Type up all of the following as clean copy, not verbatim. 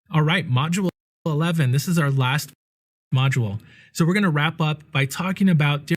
All right, module 11. This is our last module. So we're going to wrap up by talking about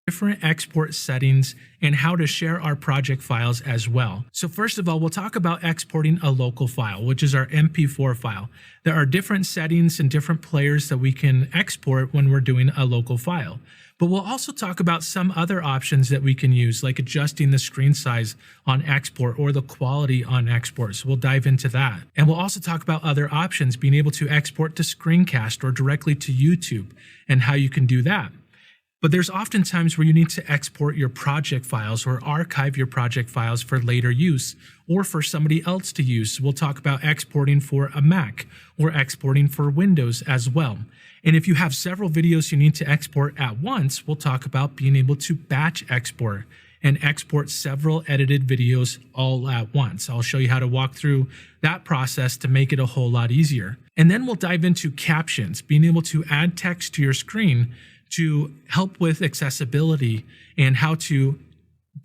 different export settings and how to share our project files as well. So first of all, we'll talk about exporting a local file, which is our MP4 file. There are different settings and different players that we can export when we're doing a local file. But we'll also talk about some other options that we can use, like adjusting the screen size on export or the quality on export. So we'll dive into that. And we'll also talk about other options, being able to export to screencast or directly to YouTube and how you can do that. But there's often times where you need to export your project files or archive your project files for later use or for somebody else to use. We'll talk about exporting for a Mac or exporting for Windows as well. And if you have several videos you need to export at once, we'll talk about being able to batch export and export several edited videos all at once. I'll show you how to walk through that process to make it a whole lot easier. And then we'll dive into captions, being able to add text to your screen to help with accessibility and how to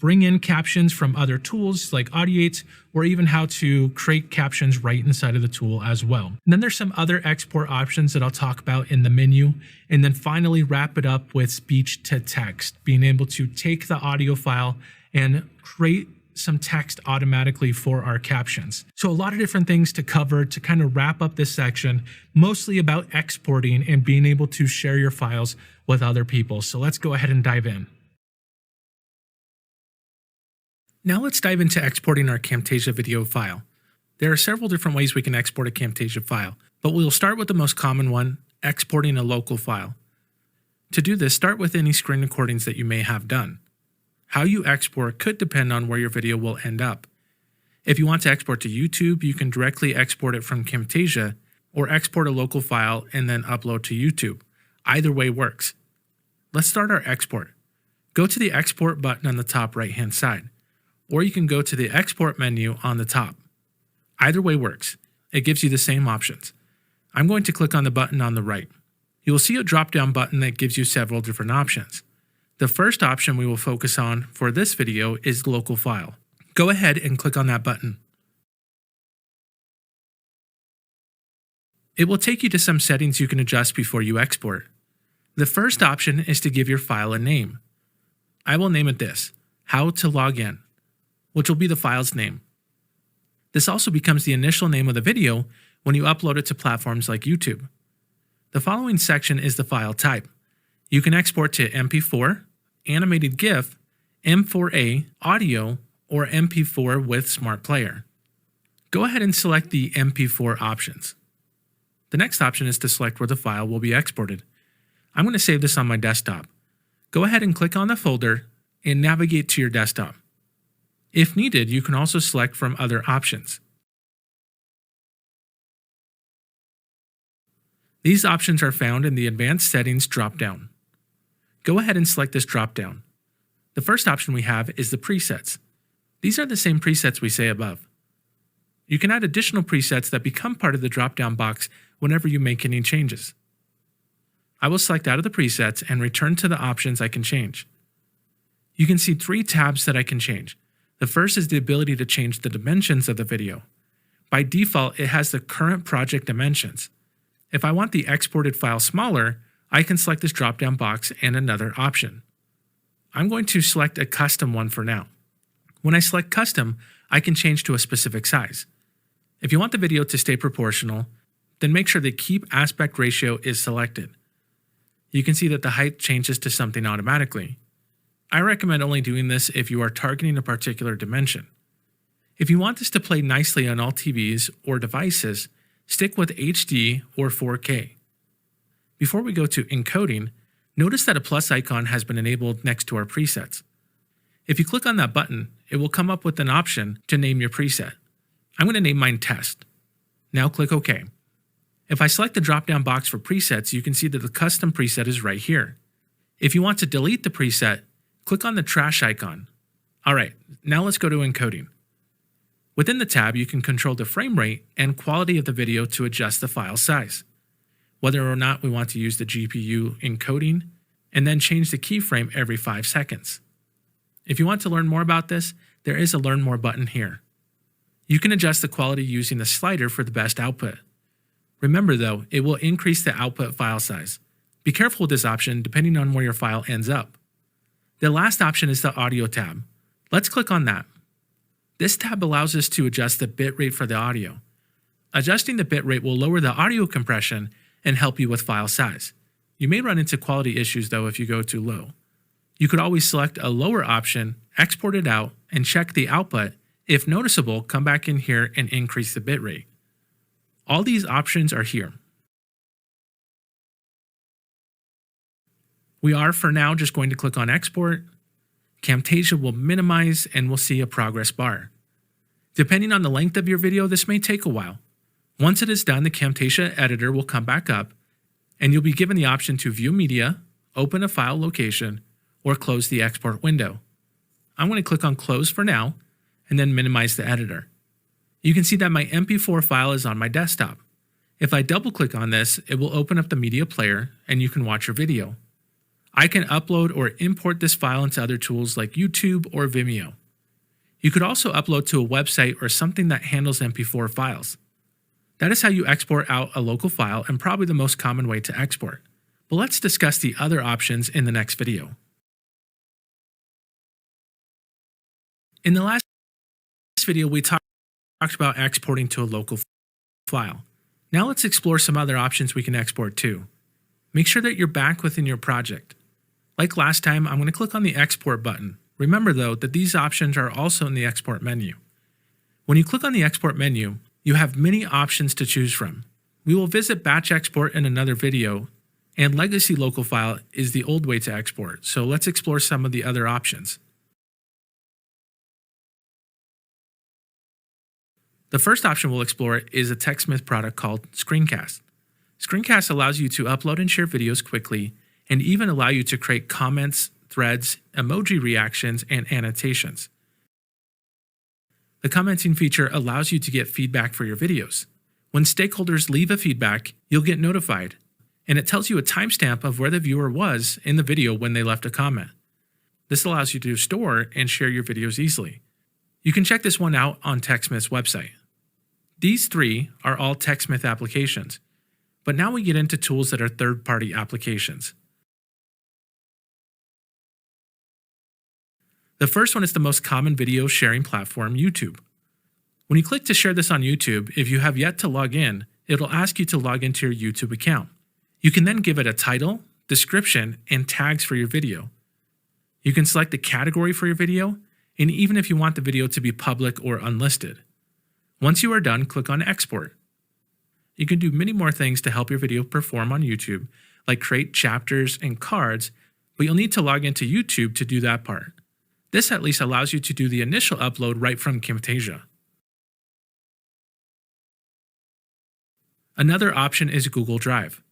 bring in captions from other tools like Audiate, or even how to create captions right inside of the tool as well. And then there's some other export options that I'll talk about in the menu. And then finally wrap it up with speech to text, being able to take the audio file and create some text automatically for our captions. So a lot of different things to cover to kind of wrap up this section, mostly about exporting and being able to share your files with other people. So let's go ahead and dive in. Now let's dive into exporting our Camtasia video file. There are several different ways we can export a Camtasia file, but we'll start with the most common one, exporting a local file. To do this, start with any screen recordings that you may have done. How you export could depend on where your video will end up. If you want to export to YouTube, you can directly export it from Camtasia or export a local file and then upload to YouTube. Either way works. Let's start our export. Go to the export button on the top right-hand side, or you can go to the export menu on the top. Either way works. It gives you the same options. I'm going to click on the button on the right. You will see a drop-down button that gives you several different options. The first option we will focus on for this video is local file. Go ahead and click on that button. It will take you to some settings you can adjust before you export. The first option is to give your file a name. I will name it this, How to Log In, which will be the file's name. This also becomes the initial name of the video when you upload it to platforms like YouTube. The following section is the file type. You can export to MP4, animated GIF, M4A, audio, or MP4 with Smart Player. Go ahead and select the MP4 options. The next option is to select where the file will be exported. I'm going to save this on my desktop. Go ahead and click on the folder and navigate to your desktop. If needed, you can also select from other options. These options are found in the Advanced Settings drop-down. Go ahead and select this drop-down. The first option we have is the presets. These are the same presets we say above. You can add additional presets that become part of the drop-down box whenever you make any changes. I will select out of the presets and return to the options I can change. You can see 3 tabs that I can change. The first is the ability to change the dimensions of the video. By default, it has the current project dimensions. If I want the exported file smaller, I can select this drop-down box and another option. I'm going to select a custom one for now. When I select custom, I can change to a specific size. If you want the video to stay proportional, then make sure the keep aspect ratio is selected. You can see that the height changes to something automatically. I recommend only doing this if you are targeting a particular dimension. If you want this to play nicely on all TVs or devices, stick with HD or 4K. Before we go to encoding, notice that a plus icon has been enabled next to our presets. If you click on that button, it will come up with an option to name your preset. I'm going to name mine Test. Now click OK. If I select the drop-down box for presets, you can see that the custom preset is right here. If you want to delete the preset, click on the trash icon. Alright, now let's go to encoding. Within the tab, you can control the frame rate and quality of the video to adjust the file size, whether or not we want to use the GPU encoding, and then change the keyframe every 5 seconds. If you want to learn more about this, there is a Learn More button here. You can adjust the quality using the slider for the best output. Remember though, it will increase the output file size. Be careful with this option depending on where your file ends up. The last option is the audio tab. Let's click on that. This tab allows us to adjust the bitrate for the audio. Adjusting the bitrate will lower the audio compression and help you with file size. You may run into quality issues though if you go too low. You could always select a lower option, export it out, and check the output. If noticeable, come back in here and increase the bitrate. All these options are here. We are for now just going to click on export. Camtasia will minimize and we'll see a progress bar. Depending on the length of your video, this may take a while. Once it is done, the Camtasia editor will come back up and you'll be given the option to view media, open a file location, or close the export window. I'm going to click on close for now and then minimize the editor. You can see that my MP4 file is on my desktop. If I double click on this, it will open up the media player and you can watch your video. I can upload or import this file into other tools like YouTube or Vimeo. You could also upload to a website or something that handles MP4 files. That is how you export out a local file and probably the most common way to export. But let's discuss the other options in the next video. In the last video, we talked about exporting to a local file. Now let's explore some other options we can export to. Make sure that you're back within your project. Like last time, I'm going to click on the export button. Remember though that these options are also in the export menu. When you click on the export menu, you have many options to choose from. We will visit batch export in another video, and legacy local file is the old way to export, so let's explore some of the other options. The first option we'll explore is a TechSmith product called Screencast. Screencast allows you to upload and share videos quickly, and even allow you to create comments, threads, emoji reactions, and annotations. The commenting feature allows you to get feedback for your videos. When stakeholders leave a feedback, you'll get notified, and it tells you a timestamp of where the viewer was in the video when they left a comment. This allows you to store and share your videos easily. You can check this one out on TechSmith's website. These three are all TechSmith applications, but now we get into tools that are third-party applications. The first one is the most common video sharing platform, YouTube. When you click to share this on YouTube, if you have yet to log in, it'll ask you to log into your YouTube account. You can then give it a title, description, and tags for your video. You can select the category for your video, and even if you want the video to be public or unlisted. Once you are done, click on Export. You can do many more things to help your video perform on YouTube, like create chapters and cards, but you'll need to log into YouTube to do that part. This at least allows you to do the initial upload right from Camtasia. Another option is Google Drive.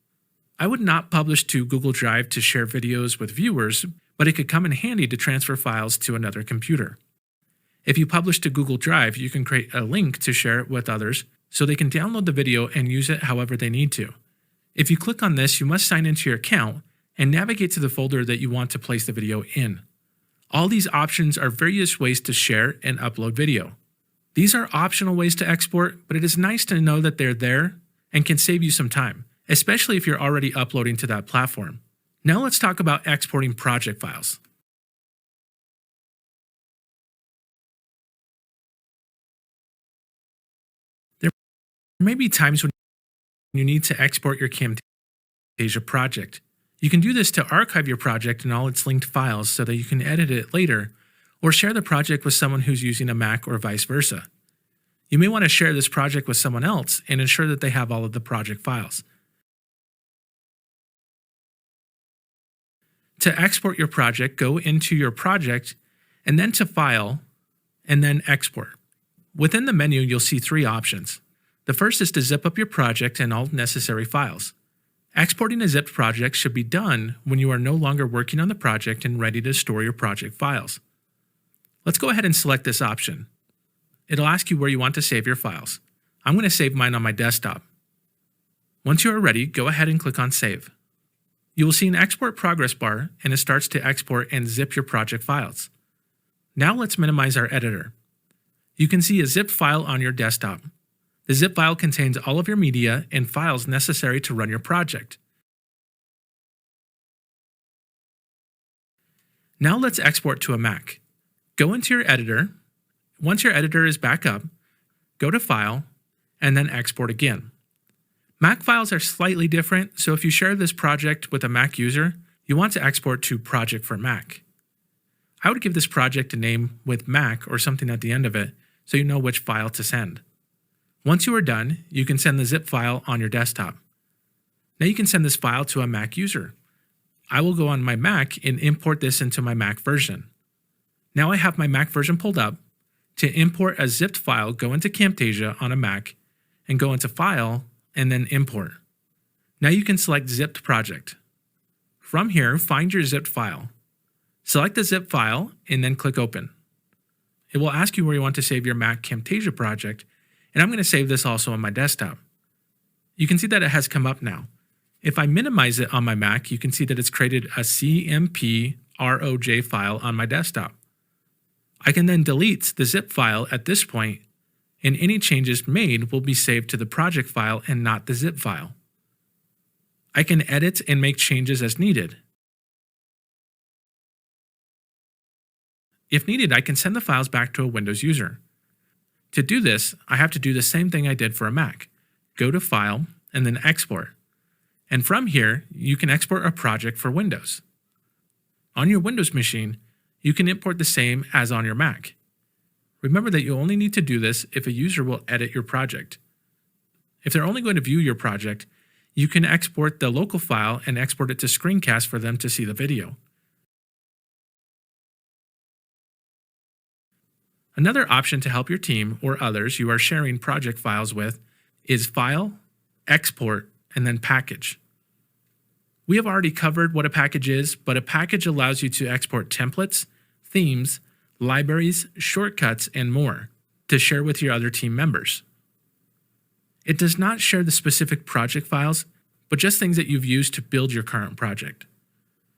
I would not publish to Google Drive to share videos with viewers, but it could come in handy to transfer files to another computer. If you publish to Google Drive, you can create a link to share it with others so they can download the video and use it however they need to. If you click on this, you must sign into your account and navigate to the folder that you want to place the video in. All these options are various ways to share and upload video. These are optional ways to export, but it is nice to know that they're there and can save you some time, especially if you're already uploading to that platform. Now let's talk about exporting project files. There may be times when you need to export your Camtasia project. You can do this to archive your project and all its linked files so that you can edit it later, or share the project with someone who's using a Mac or vice versa. You may want to share this project with someone else and ensure that they have all of the project files. To export your project, go into your project and then to File and then Export. Within the menu, you'll see three options. The first is to zip up your project and all necessary files. Exporting a zipped project should be done when you are no longer working on the project and ready to store your project files. Let's go ahead and select this option. It'll ask you where you want to save your files. I'm going to save mine on my desktop. Once you are ready, go ahead and click on Save. You will see an export progress bar and it starts to export and zip your project files. Now let's minimize our editor. You can see a zip file on your desktop. The zip file contains all of your media and files necessary to run your project. Now let's export to a Mac. Go into your editor. Once your editor is back up, go to File, and then Export again. Mac files are slightly different, so if you share this project with a Mac user, you want to export to Project for Mac. I would give this project a name with Mac or something at the end of it, so you know which file to send. Once you are done, you can send the zip file on your desktop. Now you can send this file to a Mac user. I will go on my Mac and import this into my Mac version. Now I have my Mac version pulled up. To import a zipped file, go into Camtasia on a Mac and go into File and then Import. Now you can select Zipped Project. From here, find your zipped file. Select the zip file and then click Open. It will ask you where you want to save your Mac Camtasia project, and I'm going to save this also on my desktop. You can see that it has come up now. If I minimize it on my Mac, you can see that it's created a CMP.ROJ file on my desktop. I can then delete the zip file at this point, and any changes made will be saved to the project file and not the zip file. I can edit and make changes as needed. If needed, I can send the files back to a Windows user. To do this, I have to do the same thing I did for a Mac. Go to File, and then Export. And from here, you can export a project for Windows. On your Windows machine, you can import the same as on your Mac. Remember that you only need to do this if a user will edit your project. If they're only going to view your project, you can export the local file and export it to screencast for them to see the video. Another option to help your team or others you are sharing project files with is File, Export, and then Package. We have already covered what a package is, but a package allows you to export templates, themes, libraries, shortcuts, and more to share with your other team members. It does not share the specific project files, but just things that you've used to build your current project.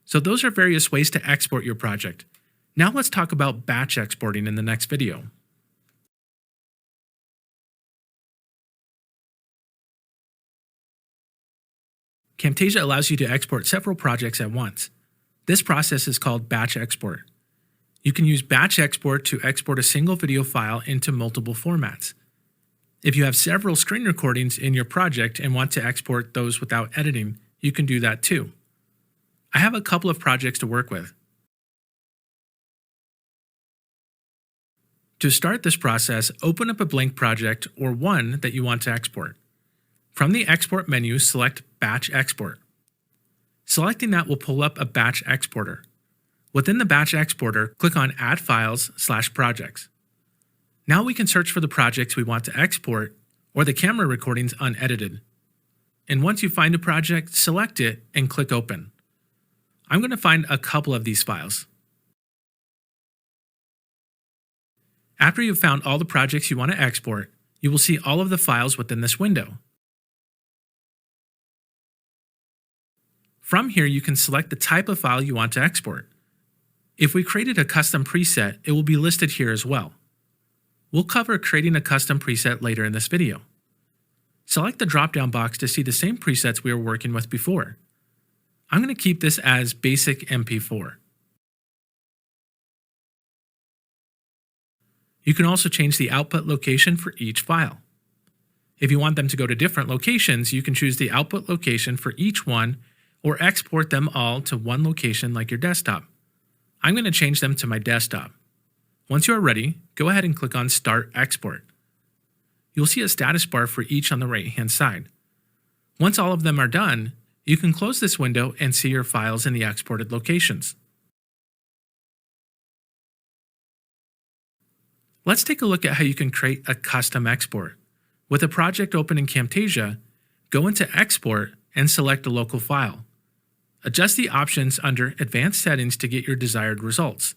So those are various ways to export your project. Now let's talk about batch exporting in the next video. Camtasia allows you to export several projects at once. This process is called batch export. You can use batch export to export a single video file into multiple formats. If you have several screen recordings in your project and want to export those without editing, you can do that too. I have a couple of projects to work with. To start this process, open up a blank project or one that you want to export. From the Export menu, select Batch Export. Selecting that will pull up a batch exporter. Within the batch exporter, click on Add Files/Projects. Now we can search for the projects we want to export or the camera recordings unedited. And once you find a project, select it and click Open. I'm going to find a couple of these files. After you've found all the projects you want to export, you will see all of the files within this window. From here, you can select the type of file you want to export. If we created a custom preset, it will be listed here as well. We'll cover creating a custom preset later in this video. Select the drop-down box to see the same presets we were working with before. I'm going to keep this as Basic MP4. You can also change the output location for each file. If you want them to go to different locations, you can choose the output location for each one or export them all to one location like your desktop. I'm going to change them to my desktop. Once you are ready, go ahead and click on Start Export. You'll see a status bar for each on the right-hand side. Once all of them are done, you can close this window and see your files in the exported locations. Let's take a look at how you can create a custom export. With a project open in Camtasia, go into Export and select a local file. Adjust the options under Advanced Settings to get your desired results.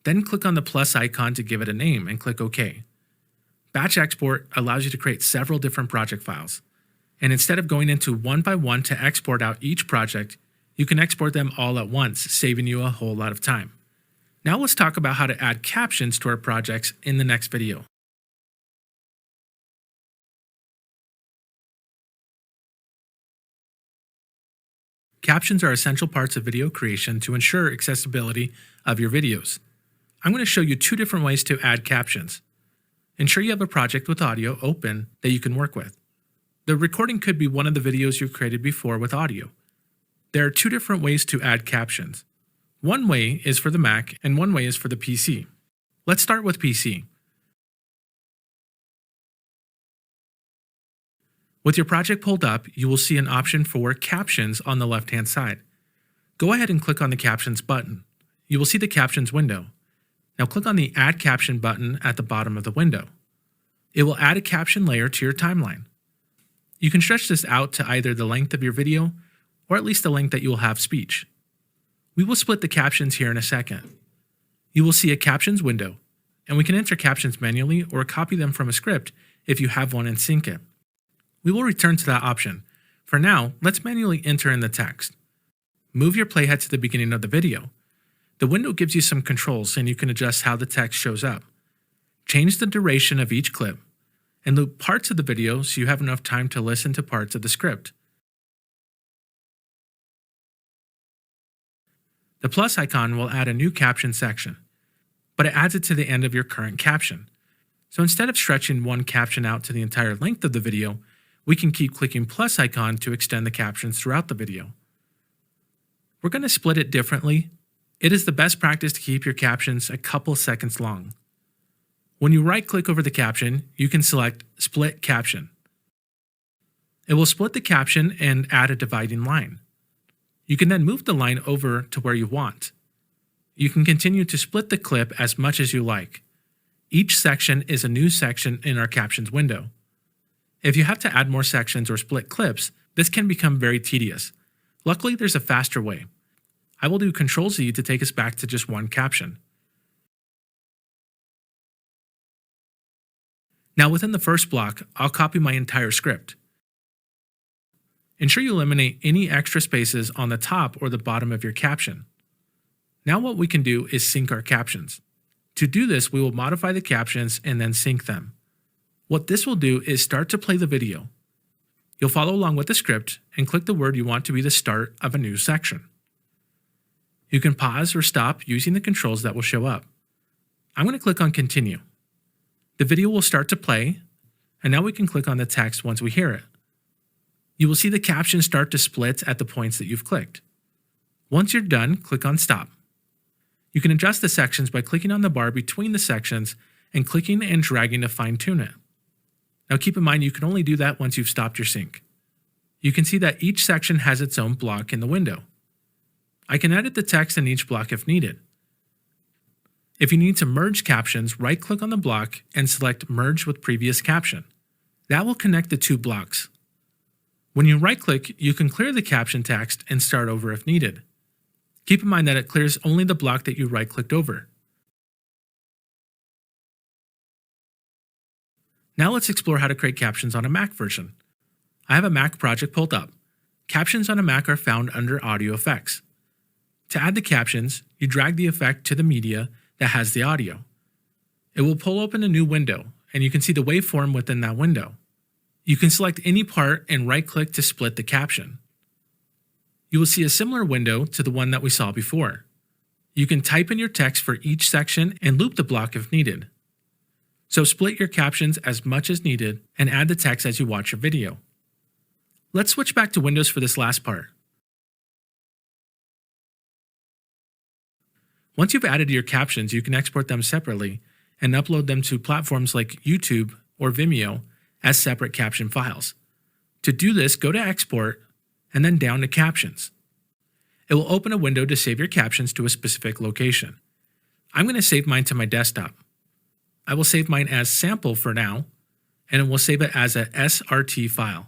Then click on the plus icon to give it a name and click OK. Batch Export allows you to create several different project files. And instead of going into one by one to export out each project, you can export them all at once, saving you a whole lot of time. Now let's talk about how to add captions to our projects in the next video. Captions are essential parts of video creation to ensure accessibility of your videos. I'm going to show you 2 different ways to add captions. Ensure you have a project with audio open that you can work with. The recording could be one of the videos you've created before with audio. There are 2 different ways to add captions. One way is for the Mac and one way is for the PC. Let's start with PC. With your project pulled up, you will see an option for Captions on the left-hand side. Go ahead and click on the Captions button. You will see the Captions window. Now click on the Add Caption button at the bottom of the window. It will add a caption layer to your timeline. You can stretch this out to either the length of your video or at least the length that you will have speech. We will split the captions here in a second. You will see a Captions window, and we can enter captions manually or copy them from a script if you have one and sync it. We will return to that option. For now, let's manually enter in the text. Move your playhead to the beginning of the video. The window gives you some controls and you can adjust how the text shows up. Change the duration of each clip and loop parts of the video so you have enough time to listen to parts of the script. The plus icon will add a new caption section, but it adds it to the end of your current caption. So instead of stretching one caption out to the entire length of the video, we can keep clicking plus icon to extend the captions throughout the video. We're going to split it differently. It is the best practice to keep your captions a couple seconds long. When you right-click over the caption, you can select Split Caption. It will split the caption and add a dividing line. You can then move the line over to where you want. You can continue to split the clip as much as you like. Each section is a new section in our Captions window. If you have to add more sections or split clips, this can become very tedious. Luckily, there's a faster way. I will do Ctrl-Z to take us back to just one caption. Now within the first block, I'll copy my entire script. Ensure you eliminate any extra spaces on the top or the bottom of your caption. Now what we can do is sync our captions. To do this, we will modify the captions and then sync them. What this will do is start to play the video. You'll follow along with the script and click the word you want to be the start of a new section. You can pause or stop using the controls that will show up. I'm going to click on Continue. The video will start to play, and now we can click on the text once we hear it. You will see the caption start to split at the points that you've clicked. Once you're done, click on Stop. You can adjust the sections by clicking on the bar between the sections and clicking and dragging to fine-tune it. Now keep in mind you can only do that once you've stopped your sync. You can see that each section has its own block in the window. I can edit the text in each block if needed. If you need to merge captions, right-click on the block and select Merge with Previous Caption. That will connect the 2 blocks. When you right-click, you can clear the caption text and start over if needed. Keep in mind that it clears only the block that you right-clicked over. Now let's explore how to create captions on a Mac version. I have a Mac project pulled up. Captions on a Mac are found under Audio Effects. To add the captions, you drag the effect to the media that has the audio. It will pull open a new window, and you can see the waveform within that window. You can select any part and right-click to split the caption. You will see a similar window to the one that we saw before. You can type in your text for each section and loop the block if needed. So split your captions as much as needed and add the text as you watch your video. Let's switch back to Windows for this last part. Once you've added your captions, you can export them separately and upload them to platforms like YouTube or Vimeo as separate caption files. To do this, go to Export and then down to Captions. It will open a window to save your captions to a specific location. I'm going to save mine to my desktop. I will save mine as sample for now, and it will save it as a SRT file.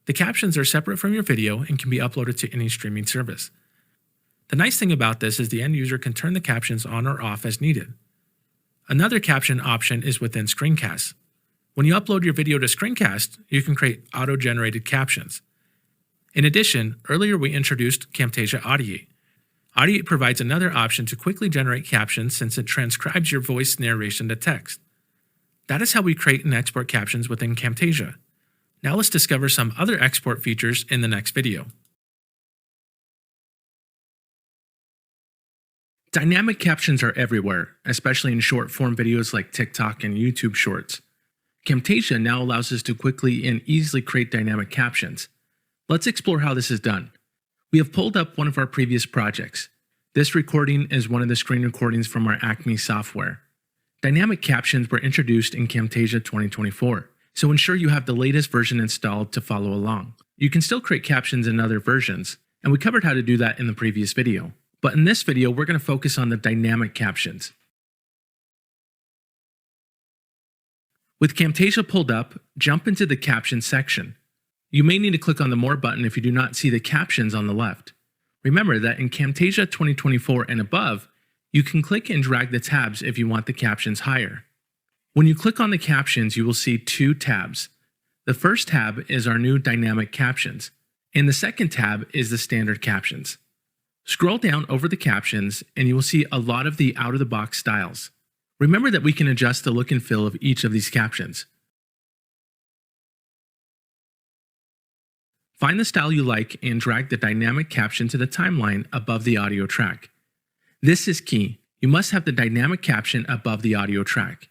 The captions are separate from your video and can be uploaded to any streaming service. The nice thing about this is the end user can turn the captions on or off as needed. Another caption option is within screencasts. When you upload your video to Screencast, you can create auto-generated captions. In addition, earlier we introduced Camtasia Audiate. Audiate provides another option to quickly generate captions since it transcribes your voice narration to text. That is how we create and export captions within Camtasia. Now let's discover some other export features in the next video. Dynamic captions are everywhere, especially in short-form videos like TikTok and YouTube Shorts. Camtasia now allows us to quickly and easily create dynamic captions. Let's explore how this is done. We have pulled up one of our previous projects. This recording is one of the screen recordings from our Acme software. Dynamic captions were introduced in Camtasia 2024, so ensure you have the latest version installed to follow along. You can still create captions in other versions, and we covered how to do that in the previous video. But in this video, we're going to focus on the dynamic captions. With Camtasia pulled up, jump into the Captions section. You may need to click on the More button if you do not see the captions on the left. Remember that in Camtasia 2024 and above, you can click and drag the tabs if you want the captions higher. When you click on the captions, you will see two tabs. The first tab is our new dynamic captions, and the second tab is the standard captions. Scroll down over the captions and you will see a lot of the out-of-the-box styles. Remember that we can adjust the look and feel of each of these captions. Find the style you like and drag the dynamic caption to the timeline above the audio track. This is key. You must have the dynamic caption above the audio track.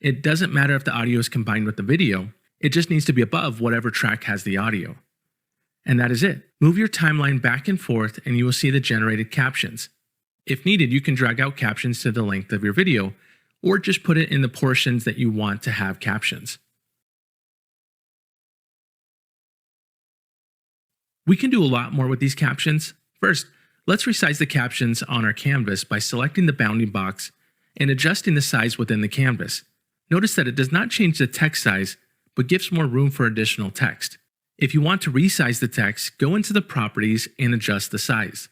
It doesn't matter if the audio is combined with the video, it just needs to be above whatever track has the audio. And that is it. Move your timeline back and forth and you will see the generated captions. If needed, you can drag out captions to the length of your video, or just put it in the portions that you want to have captions. We can do a lot more with these captions. First, let's resize the captions on our canvas by selecting the bounding box and adjusting the size within the canvas. Notice that it does not change the text size, but gives more room for additional text. If you want to resize the text, go into the properties and adjust the size.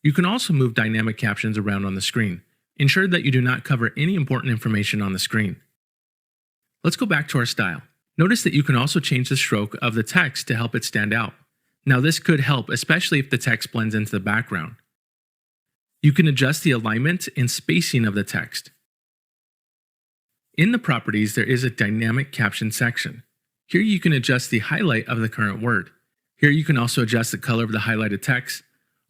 You can also move dynamic captions around on the screen. Ensure that you do not cover any important information on the screen. Let's go back to our style. Notice that you can also change the stroke of the text to help it stand out. Now this could help, especially if the text blends into the background. You can adjust the alignment and spacing of the text. In the properties, there is a dynamic caption section. Here you can adjust the highlight of the current word. Here you can also adjust the color of the highlighted text,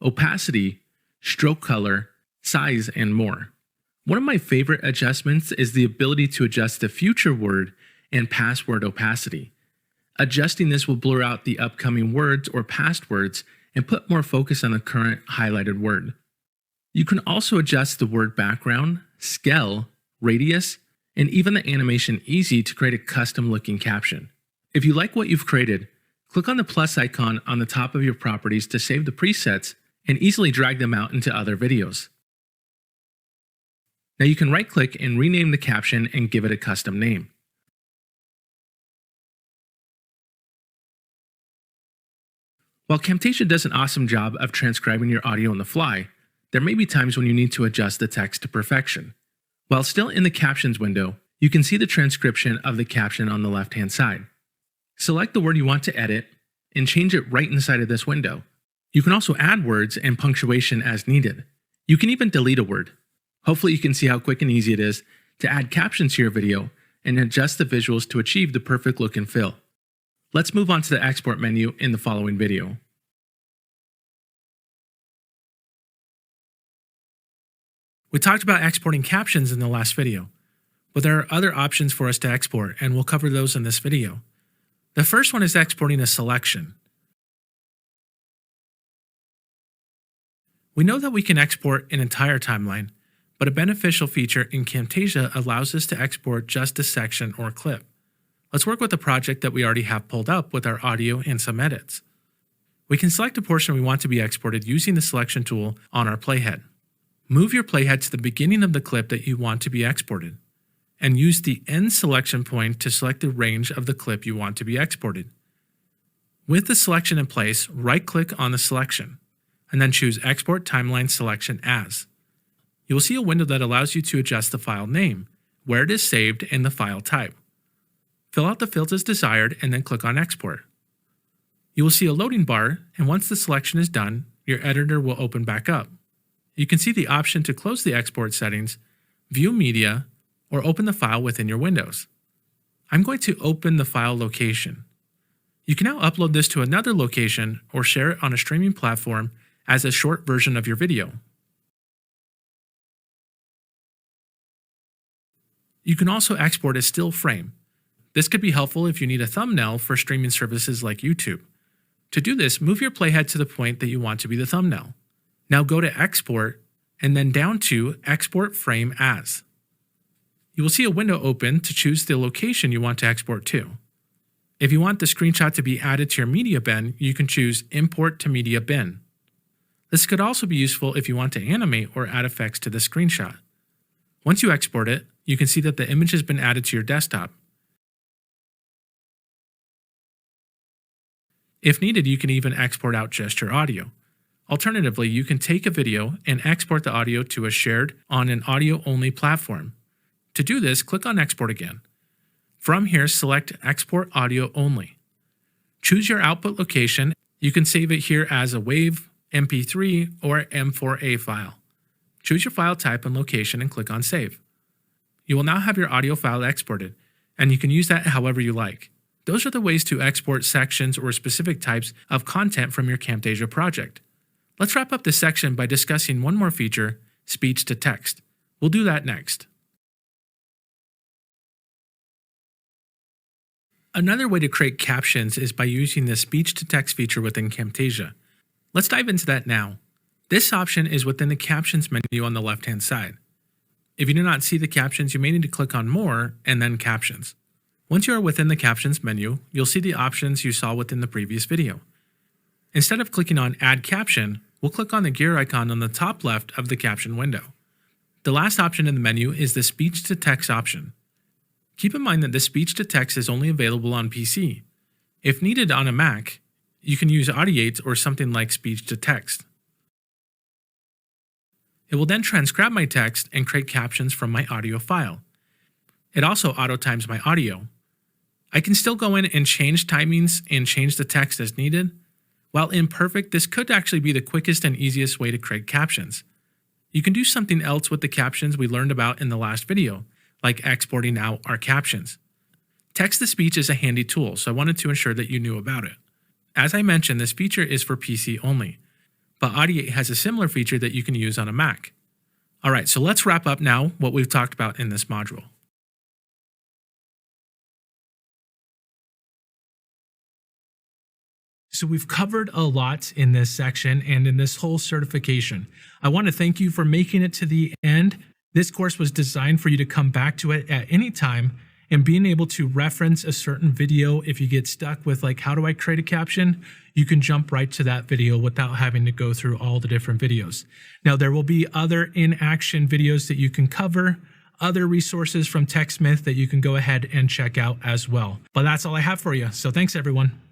opacity, stroke color, size, and more. One of my favorite adjustments is the ability to adjust the future word and past word opacity. Adjusting this will blur out the upcoming words or past words and put more focus on the current highlighted word. You can also adjust the word background, scale, radius, and even the animation easy to create a custom looking caption. If you like what you've created, click on the plus icon on the top of your properties to save the presets and easily drag them out into other videos. Now you can right-click and rename the caption and give it a custom name. While Camtasia does an awesome job of transcribing your audio on the fly, there may be times when you need to adjust the text to perfection. While still in the Captions window, you can see the transcription of the caption on the left-hand side. Select the word you want to edit and change it right inside of this window. You can also add words and punctuation as needed. You can even delete a word. Hopefully you can see how quick and easy it is to add captions to your video and adjust the visuals to achieve the perfect look and feel. Let's move on to the export menu in the following video. We talked about exporting captions in the last video, but there are other options for us to export, and we'll cover those in this video. The first one is exporting a selection. We know that we can export an entire timeline, but a beneficial feature in Camtasia allows us to export just a section or clip. Let's work with a project that we already have pulled up with our audio and some edits. We can select a portion we want to be exported using the selection tool on our playhead. Move your playhead to the beginning of the clip that you want to be exported, and use the end selection point to select the range of the clip you want to be exported. With the selection in place, right-click on the selection, and then choose Export Timeline Selection As. You will see a window that allows you to adjust the file name, where it is saved, and the file type. Fill out the fields as desired, and then click on Export. You will see a loading bar, and once the selection is done, your editor will open back up. You can see the option to close the export settings, view media, or open the file within your windows. I'm going to open the file location. You can now upload this to another location or share it on a streaming platform as a short version of your video. You can also export a still frame. This could be helpful if you need a thumbnail for streaming services like YouTube. To do this, move your playhead to the point that you want to be the thumbnail. Now go to Export and then down to Export Frame As. You will see a window open to choose the location you want to export to. If you want the screenshot to be added to your media bin, you can choose Import to Media Bin. This could also be useful if you want to animate or add effects to the screenshot. Once you export it, you can see that the image has been added to your desktop. If needed, you can even export out just your audio. Alternatively, you can take a video and export the audio to a shared on an audio-only platform. To do this, click on Export again. From here, select Export Audio Only. Choose your output location. You can save it here as a WAV, MP3, or M4A file. Choose your file type and location and click on Save. You will now have your audio file exported, and you can use that however you like. Those are the ways to export sections or specific types of content from your Camtasia project. Let's wrap up this section by discussing one more feature, speech to text. We'll do that next. Another way to create captions is by using the speech to text feature within Camtasia. Let's dive into that now. This option is within the Captions menu on the left-hand side. If you do not see the captions, you may need to click on More and then Captions. Once you are within the Captions menu, you'll see the options you saw within the previous video. Instead of clicking on Add Caption, we'll click on the gear icon on the top left of the caption window. The last option in the menu is the speech to text option. Keep in mind that the speech to text is only available on PC. If needed on a Mac, you can use Audiate or something like speech to text. It will then transcribe my text and create captions from my audio file. It also auto-times my audio. I can still go in and change timings and change the text as needed. While imperfect, this could actually be the quickest and easiest way to create captions. You can do something else with the captions we learned about in the last video, like exporting out our captions. Text-to-speech is a handy tool, so I wanted to ensure that you knew about it. As I mentioned, this feature is for PC only, but Audiate has a similar feature that you can use on a Mac. Alright, so let's wrap up now what we've talked about in this module. So we've covered a lot in this section and in this whole certification. I want to thank you for making it to the end. This course was designed for you to come back to it at any time and being able to reference a certain video. If you get stuck with like, how do I create a caption? You can jump right to that video without having to go through all the different videos. Now, there will be other in-action videos that you can cover, other resources from TechSmith that you can go ahead and check out as well. But that's all I have for you. So thanks, everyone.